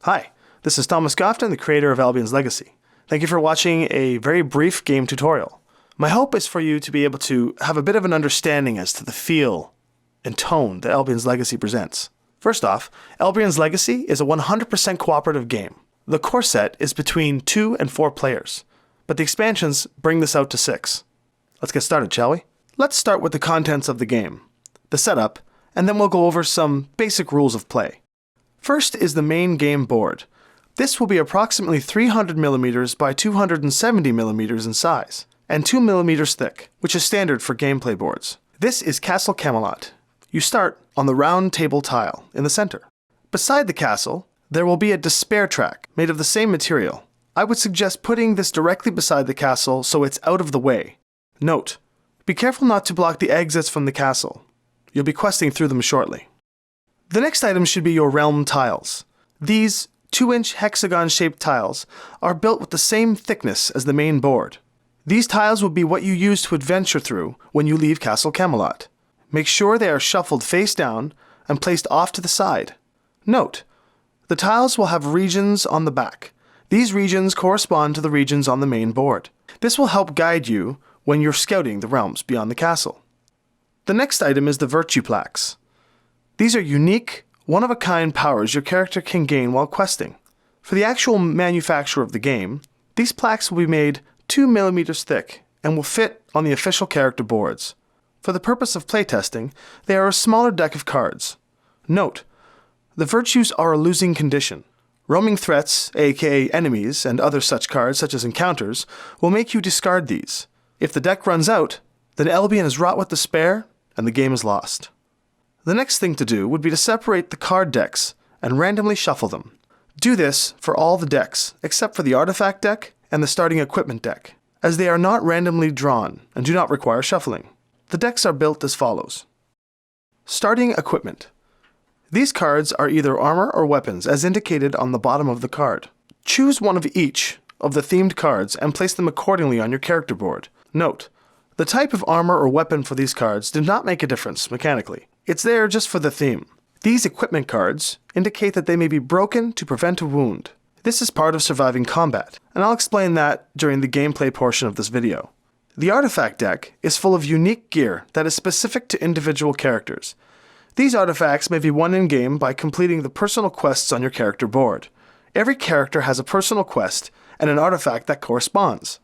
Hi, this is Thomas Gofton, the creator of Albion's Legacy. Thank you for watching a very brief game tutorial. My hope is for you to be able to have a bit of an understanding as to the feel and tone that Albion's Legacy presents. First off, Albion's Legacy is a 100% cooperative game. The core set is between 2 and 4 players, but the expansions bring this out to 6. Let's get started, shall we? Let's start with the contents of the game, the setup, and then we'll go over some basic rules of play. First is the main game board. This will be approximately 300mm by 270mm in size, and 2mm thick, which is standard for gameplay boards. This is Castle Camelot. You start on the round table tile in the center. Beside the castle, there will be a despair track made of the same material. I would suggest putting this directly beside the castle so it's out of the way. Note, be careful not to block the exits from the castle. You'll be questing through them shortly. The next item should be your realm tiles. These 2-inch hexagon-shaped tiles are built with the same thickness as the main board. These tiles will be what you use to adventure through when you leave Castle Camelot. Make sure they are shuffled face down and placed off to the side. Note, the tiles will have regions on the back. These regions correspond to the regions on the main board. This will help guide you when you're scouting the realms beyond the castle. The next item is the virtue plaques. These are unique, one-of-a-kind powers your character can gain while questing. For the actual manufacture of the game, these plaques will be made 2mm thick and will fit on the official character boards. For the purpose of playtesting, they are a smaller deck of cards. Note, the virtues are a losing condition. Roaming threats, aka enemies, and other such cards such as encounters, will make you discard these. If the deck runs out, then Albion is wrought with despair and the game is lost. The next thing to do would be to separate the card decks and randomly shuffle them. Do this for all the decks, except for the artifact deck and the starting equipment deck, as they are not randomly drawn and do not require shuffling. The decks are built as follows. Starting equipment. These cards are either armor or weapons as indicated on the bottom of the card. Choose one of each of the themed cards and place them accordingly on your character board. Note, the type of armor or weapon for these cards do not make a difference mechanically. It's there just for the theme. These equipment cards indicate that they may be broken to prevent a wound. This is part of surviving combat, and I'll explain that during the gameplay portion of this video. The artifact deck is full of unique gear that is specific to individual characters. These artifacts may be won in-game by completing the personal quests on your character board. Every character has a personal quest and an artifact that corresponds.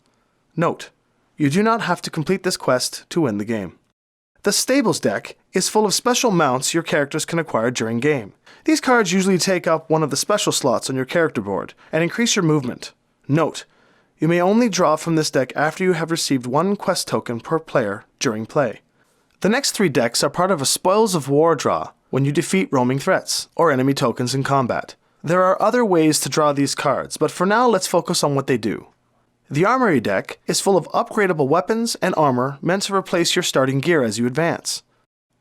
Note, you do not have to complete this quest to win the game. The Stables deck is full of special mounts your characters can acquire during game. These cards usually take up one of the special slots on your character board and increase your movement. Note, you may only draw from this deck after you have received 1 quest token per player during play. The next 3 decks are part of a Spoils of War draw when you defeat roaming threats or enemy tokens in combat. There are other ways to draw these cards, but for now let's focus on what they do. The Armory deck is full of upgradable weapons and armor meant to replace your starting gear as you advance.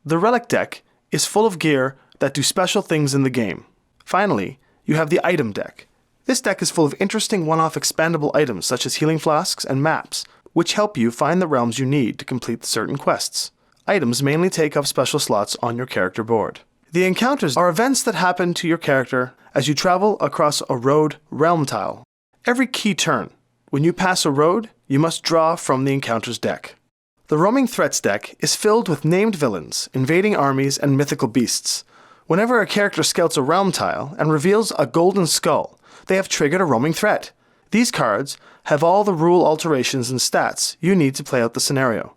The Relic deck is full of gear that do special things in the game. Finally, you have the Item deck. This deck is full of interesting one-off expandable items such as healing flasks and maps, which help you find the realms you need to complete certain quests. Items mainly take up special slots on your character board. The encounters are events that happen to your character as you travel across a road realm tile. Every key turn, when you pass a road, you must draw from the encounters deck. The Roaming Threats deck is filled with named villains, invading armies, and mythical beasts. Whenever a character scouts a realm tile and reveals a golden skull, they have triggered a roaming threat. These cards have all the rule alterations and stats you need to play out the scenario.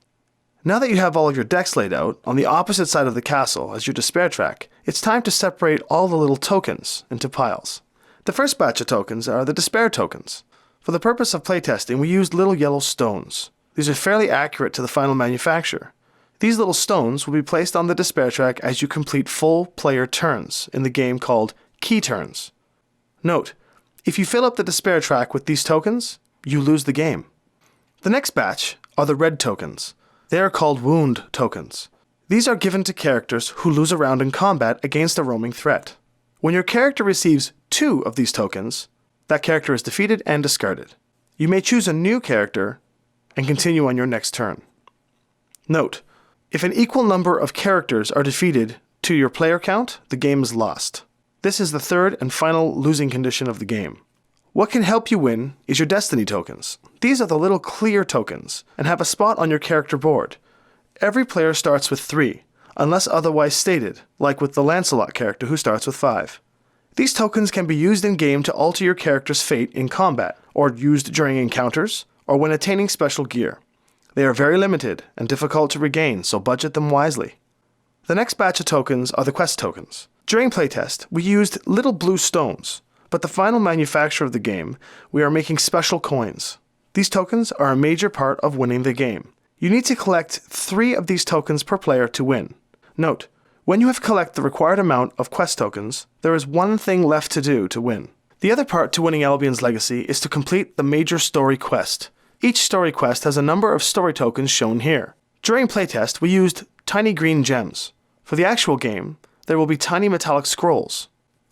Now that you have all of your decks laid out, on the opposite side of the castle as your despair track, it's time to separate all the little tokens into piles. The first batch of tokens are the despair tokens. For the purpose of playtesting, we used little yellow stones. These are fairly accurate to the final manufacture. These little stones will be placed on the despair track as you complete full player turns in the game called key turns. Note, if you fill up the despair track with these tokens, you lose the game. The next batch are the red tokens. They are called wound tokens. These are given to characters who lose a round in combat against a roaming threat. When your character receives 2 of these tokens, that character is defeated and discarded. You may choose a new character and continue on your next turn. Note, if an equal number of characters are defeated to your player count, the game is lost. This is the third and final losing condition of the game. What can help you win is your destiny tokens. These are the little clear tokens and have a spot on your character board. Every player starts with 3, unless otherwise stated, like with the Lancelot character who starts with 5. These tokens can be used in-game to alter your character's fate in combat, or used during encounters, or when attaining special gear. They are very limited and difficult to regain, so budget them wisely. The next batch of tokens are the quest tokens. During playtest, we used little blue stones, but the final manufacture of the game, we are making special coins. These tokens are a major part of winning the game. You need to collect 3 of these tokens per player to win. Note, when you have collected the required amount of quest tokens, there is one thing left to do to win. The other part to winning Albion's Legacy is to complete the major story quest. Each story quest has a number of story tokens shown here. During playtest, we used tiny green gems. For the actual game, there will be tiny metallic scrolls.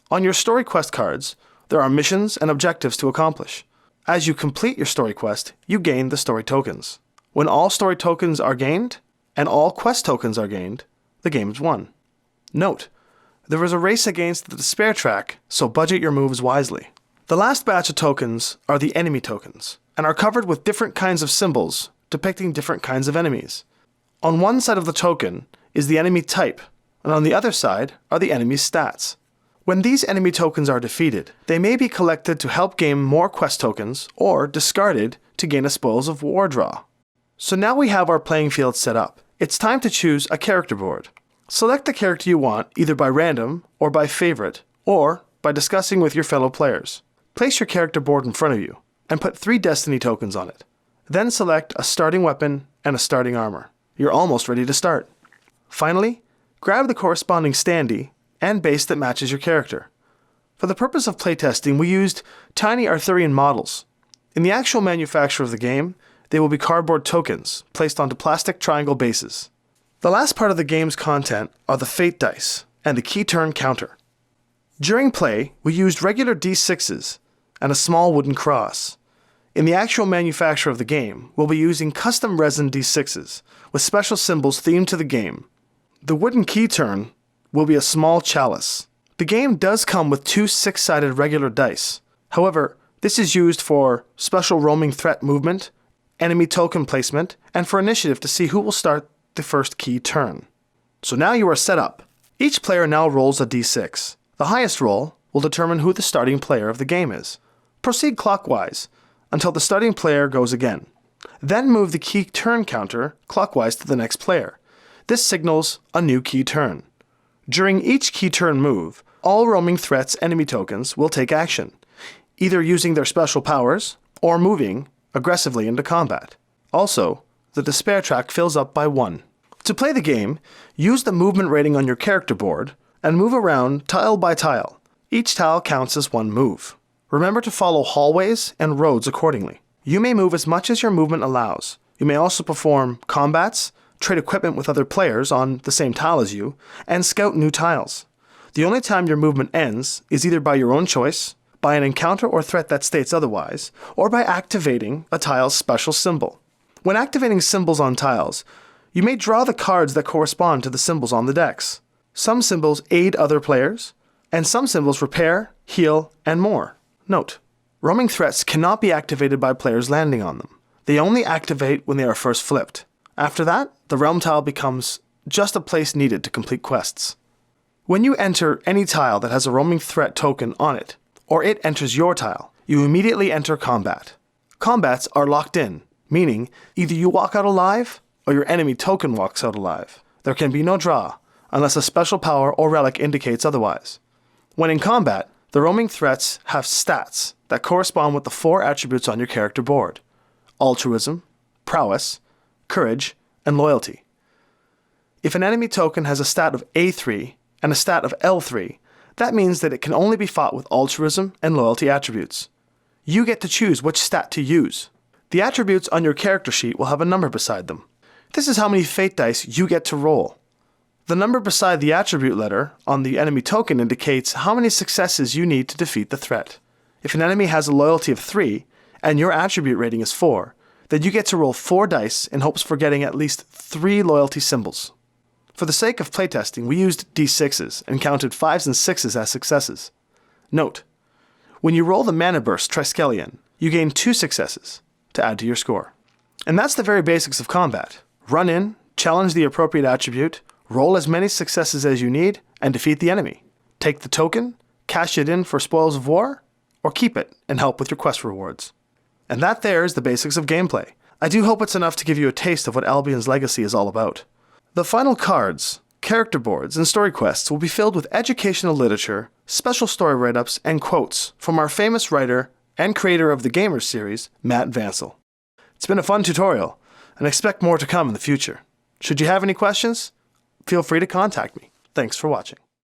On your story quest cards, there are missions and objectives to accomplish. As you complete your story quest, you gain the story tokens. When all story tokens are gained, and all quest tokens are gained, the game is won. Note, there is a race against the despair track, so budget your moves wisely. The last batch of tokens are the enemy tokens, and are covered with different kinds of symbols depicting different kinds of enemies. On one side of the token is the enemy type, and on the other side are the enemy's stats. When these enemy tokens are defeated, they may be collected to help gain more quest tokens, or discarded to gain a Spoils of War draw. So now we have our playing field set up. It's time to choose a character board. Select the character you want either by random or by favorite, or by discussing with your fellow players. Place your character board in front of you, and put 3 destiny tokens on it. Then select a starting weapon and a starting armor. You're almost ready to start. Finally, grab the corresponding standee and base that matches your character. For the purpose of playtesting, we used tiny Arthurian models. In the actual manufacture of the game, they will be cardboard tokens placed onto plastic triangle bases. The last part of the game's content are the fate dice and the key turn counter. During play, we used regular D6s and a small wooden cross. In the actual manufacture of the game, we'll be using custom resin D6s with special symbols themed to the game. The wooden key turn will be a small chalice. The game does come with 2 6-sided regular dice. However, this is used for special roaming threat movement, enemy token placement, and for initiative to see who will start the first key turn. So now you are set up. Each player now rolls a d6. The highest roll will determine who the starting player of the game is. Proceed clockwise until the starting player goes again. Then move the key turn counter clockwise to the next player. This signals a new key turn. During each key turn move, all roaming threats enemy tokens will take action, either using their special powers or moving aggressively into combat. Also, the despair track fills up by 1. To play the game, use the movement rating on your character board and move around tile by tile. Each tile counts as 1 move. Remember to follow hallways and roads accordingly. You may move as much as your movement allows. You may also perform combats, trade equipment with other players on the same tile as you, and scout new tiles. The only time your movement ends is either by your own choice, by an encounter or threat that states otherwise, or by activating a tile's special symbol. When activating symbols on tiles, you may draw the cards that correspond to the symbols on the decks. Some symbols aid other players, and some symbols repair, heal, and more. Note, roaming threats cannot be activated by players landing on them. They only activate when they are first flipped. After that, the realm tile becomes just a place needed to complete quests. When you enter any tile that has a roaming threat token on it, or it enters your tile, you immediately enter combat. Combats are locked in, meaning either you walk out alive or your enemy token walks out alive. There can be no draw, unless a special power or relic indicates otherwise. When in combat, the roaming threats have stats that correspond with the 4 attributes on your character board: altruism, prowess, courage, and loyalty. If an enemy token has a stat of A3 and a stat of L3, that means that it can only be fought with altruism and loyalty attributes. You get to choose which stat to use. The attributes on your character sheet will have a number beside them. This is how many fate dice you get to roll. The number beside the attribute letter on the enemy token indicates how many successes you need to defeat the threat. If an enemy has a loyalty of 3 and your attribute rating is 4, then you get to roll 4 dice in hopes for getting at least 3 loyalty symbols. For the sake of playtesting, we used d6s and counted 5s and 6s as successes. Note, when you roll the Mana Burst Triskelion, you gain 2 successes to add to your score. And that's the very basics of combat. Run in, challenge the appropriate attribute, roll as many successes as you need, and defeat the enemy. Take the token, cash it in for spoils of war, or keep it and help with your quest rewards. And that there is the basics of gameplay. I do hope it's enough to give you a taste of what Albion's Legacy is all about. The final cards, character boards, and story quests will be filled with educational literature, special story write-ups, and quotes from our famous writer and creator of the Gamers series, Matt Vancel. It's been a fun tutorial, and expect more to come in the future. Should you have any questions, feel free to contact me. Thanks for watching.